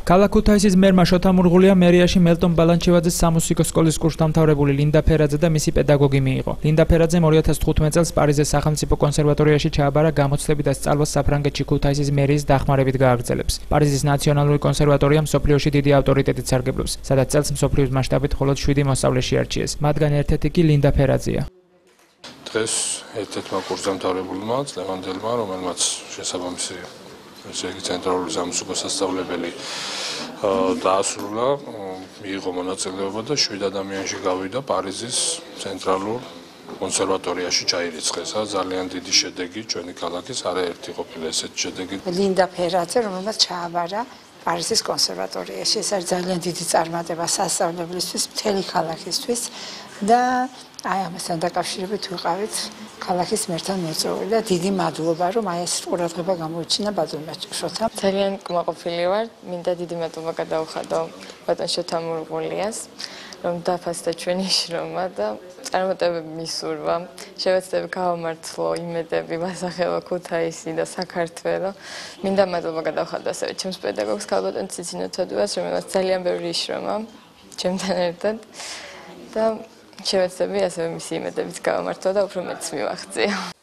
ქალაქ ქუთაისის მერმა შოთა მურღულია მერიაში მელტონ ბალანჩევაძის სამუსიკო სკოლის კურსდამთავრებული ლინდა ფერაძე და მისი პედაგოგი მიიღო. ლინდა ფერაძემ 2015 წელს პარიზის სახელმწიფო კონსერვატორიაში ჩააბარა გამოცდები და სწავლა საფრანგეთში ქუთაისის მერიის დახმარებით გააგრძელებს. პარიზის ნაციონალური კონსერვატორია მსოფლიოში დიდი ავტორიტეტით სარგებლობს, სადაც წელს მსოფლიოს მასშტაბით მხოლოდ 7 მოსწავლე შეარჩიეს. მათგან ერთ-ერთი კი ლინდა ფერაძეა. დღეს ერთ-ერთმა კურსდამთავრებულმა ლევანდელმა, რომელმაც შესაბამისი ცენტრალური სამუსიკო სასწავლებელი დაასრულა, მიიღო მონაწილეობა და 7 ადამიანში გავიდა პარიზის ცენტრალურ კონსერვატორიაში ჩაირიცხეს. ძალიან დიდი შედეგი ჩვენი ქალაქის, არაერთი ყოფილა ესეთი შედეგი. ლინდა ფერაძე, რომელმაც ჩააბარა პარიზის კონსერვატორიაში. ეს არის ძალიან დიდი წარმატება სასწავლებლისთვის, მთელი ქალაქისთვის და აი ამასთან დაკავშირებით ვიყავით ქალაქის მერთან მოწვეული და დიდი მადლობა, რომ აი ეს ყურადღება გამოიჩინა ბატონმა შოთამ. ძალიან კმაყოფილი ვარ, მინდა დიდი მადლობა გადავუხადო ბატონ შოთა მურღულიას, რომ დაფასდა ჩვენი შრომა და წარმატებები მისურვა. შევეცდები გავამართლო იმედები, ვასახელო ქუთაისი და საქართველო. მინდა მადლობა გადავუხადო ასევე ჩემს პედაგოგს ქალბატონ ციცინო თოდუას, რომელსაც ძალიან ბევრი შრომა ჩემთან ერთად და შევეცდები ასევე მისი იმედებით გავამართლო და უფრო მეტს მივახციო.